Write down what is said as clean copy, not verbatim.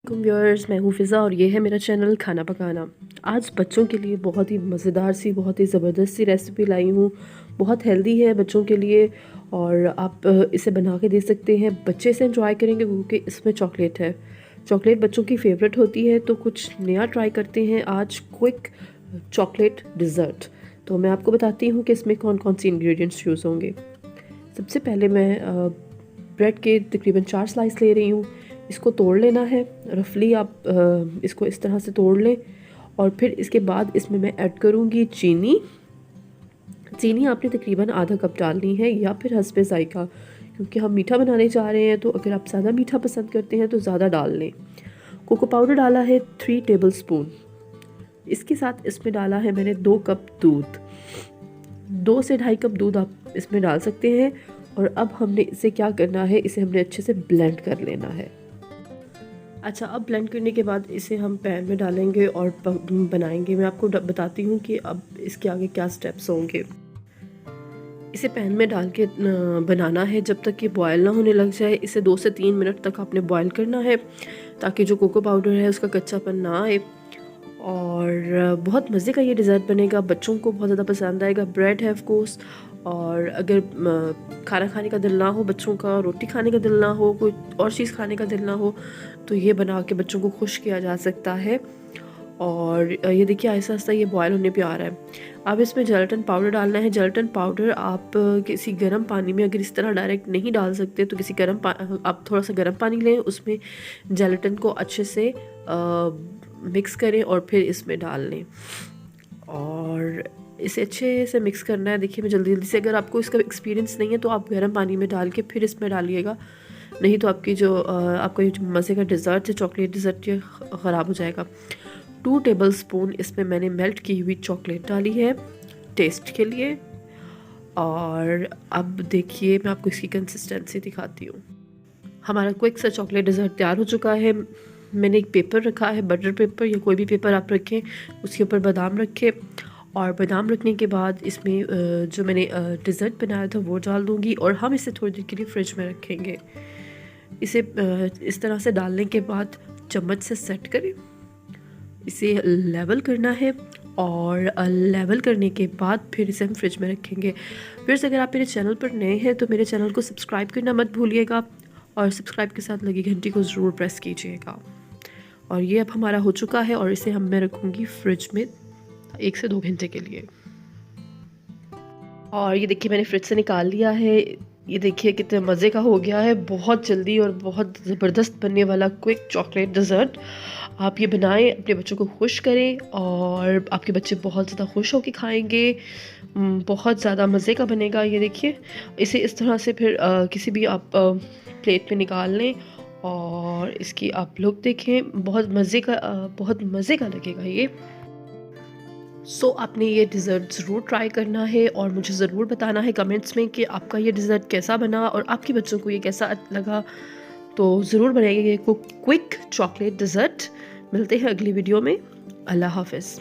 Viewers, मैं हूँ फ़िज़ा और ये है मेरा चैनल खाना पकाना। आज बच्चों के लिए बहुत ही मज़ेदार सी, बहुत ही ज़बरदस्त सी रेसिपी लाई हूँ। बहुत हेल्दी है बच्चों के लिए और आप इसे बना के दे सकते हैं। बच्चे इसे एंजॉय करेंगे क्योंकि इसमें चॉकलेट है। चॉकलेट बच्चों की फेवरेट होती है, तो कुछ नया ट्राई करते हैं आज, क्विक चॉकलेट डिज़र्ट। तो मैं आपको बताती हूँ कि इसमें कौन कौन सी इंग्रेडिएंट्स यूज़ होंगे। सबसे पहले मैं ब्रेड के तकरीबन 4 स्लाइस ले रही हूँ। इसको तोड़ लेना है रफली, आप इसको इस तरह से तोड़ लें और फिर इसके बाद इसमें मैं ऐड करूँगी चीनी। चीनी आपने तकरीबन आधा कप डालनी है या फिर हस्बे ज़ायका, क्योंकि हम मीठा बनाने जा रहे हैं, तो अगर आप ज़्यादा मीठा पसंद करते हैं तो ज़्यादा डाल लें। कोको पाउडर डाला है 3 टेबल स्पून। इसके साथ इसमें डाला है मैंने 2 कप दूध। 2 से 2.5 कप दूध आप इसमें डाल सकते हैं। और अब हमने इसे क्या करना है, इसे हमने अच्छे से ब्लेंड कर लेना है। अच्छा, अब ब्लेंड करने के बाद इसे हम पैन में डालेंगे और बनाएंगे। मैं आपको बताती हूँ कि अब इसके आगे क्या स्टेप्स होंगे। इसे पैन में डाल के बनाना है जब तक ये बॉयल ना होने लग जाए। इसे 2 से 3 मिनट तक आपने बॉयल करना है ताकि जो कोको पाउडर है उसका कच्चापन ना आए। और बहुत मज़े का ये डिज़र्ट बनेगा, बच्चों को बहुत ज़्यादा पसंद आएगा। ब्रेड है ऑफ कोर्स, और अगर खाना खाने का दिल ना हो बच्चों का, रोटी खाने का दिल ना हो, कोई और चीज़ खाने का दिल ना हो, तो ये बना के बच्चों को खुश किया जा सकता है। और ये देखिए आहिस्ता आहिस्ता ये बॉयल होने पे आ रहा है। अब इसमें जेलेटिन पाउडर डालना है। जेलेटिन पाउडर आप किसी गर्म पानी में, अगर इस तरह डायरेक्ट नहीं डाल सकते तो किसी आप थोड़ा सा गर्म पानी लें, उसमें जेलेटिन को अच्छे से मिक्स करें और फिर इसमें डाल लें और इसे अच्छे से मिक्स करना है। देखिए मैं जल्दी जल्दी से, अगर आपको इसका एक्सपीरियंस नहीं है तो आप गर्म पानी में डाल के फिर इसमें डालिएगा, नहीं तो आपकी आपका ये जो मज़े का डिज़र्ट है, चॉकलेट डिज़र्ट, ये ख़राब हो जाएगा। 2 टेबल स्पून इसमें मैंने मेल्ट की हुई चॉकलेट डाली है टेस्ट के लिए। और अब देखिए मैं आपको इसकी कंसिस्टेंसी दिखाती हूँ। हमारा क्विक सा चॉकलेट डिज़र्ट तैयार हो चुका है। मैंने एक पेपर रखा है, बटर पेपर या कोई भी पेपर आप रखें, उसके ऊपर बादाम रखें और बादाम रखने के बाद इसमें जो मैंने डिज़र्ट बनाया था वो डाल दूँगी और हम इसे थोड़ी देर के लिए फ्रिज में रखेंगे। इसे इस तरह से डालने के बाद चम्मच से सेट करें, इसे लेवल करना है और लेवल करने के बाद फिर इसे हम फ्रिज में रखेंगे। फिर अगर आप मेरे चैनल पर नए हैं तो मेरे चैनल को सब्सक्राइब करना मत भूलिएगा और सब्सक्राइब के साथ लगी घंटी को ज़रूर प्रेस कीजिएगा। और ये अब हमारा हो चुका है और इसे मैं रखूँगी फ्रिज में 1 से 2 घंटे के लिए। और ये देखिए मैंने फ्रिज से निकाल लिया है। ये देखिए कितने मज़े का हो गया है, बहुत जल्दी और बहुत ज़बरदस्त बनने वाला क्विक चॉकलेट डिज़र्ट। आप ये बनाएं, अपने बच्चों को खुश करें और आपके बच्चे बहुत ज़्यादा खुश होकर खाएंगे। बहुत ज़्यादा मज़े का बनेगा। ये देखिए इसे इस तरह से फिर किसी भी आप प्लेट में निकाल लें और इसकी आप लुक देखें, बहुत मज़े का लगेगा ये। आपने ये डिज़र्ट ज़रूर ट्राई करना है और मुझे ज़रूर बताना है कमेंट्स में कि आपका ये डिज़र्ट कैसा बना और आपके बच्चों को ये कैसा लगा। तो ज़रूर बनाइए ये क्विक चॉकलेट डिज़र्ट। मिलते हैं अगली वीडियो में। अल्लाह हाफ़िज़।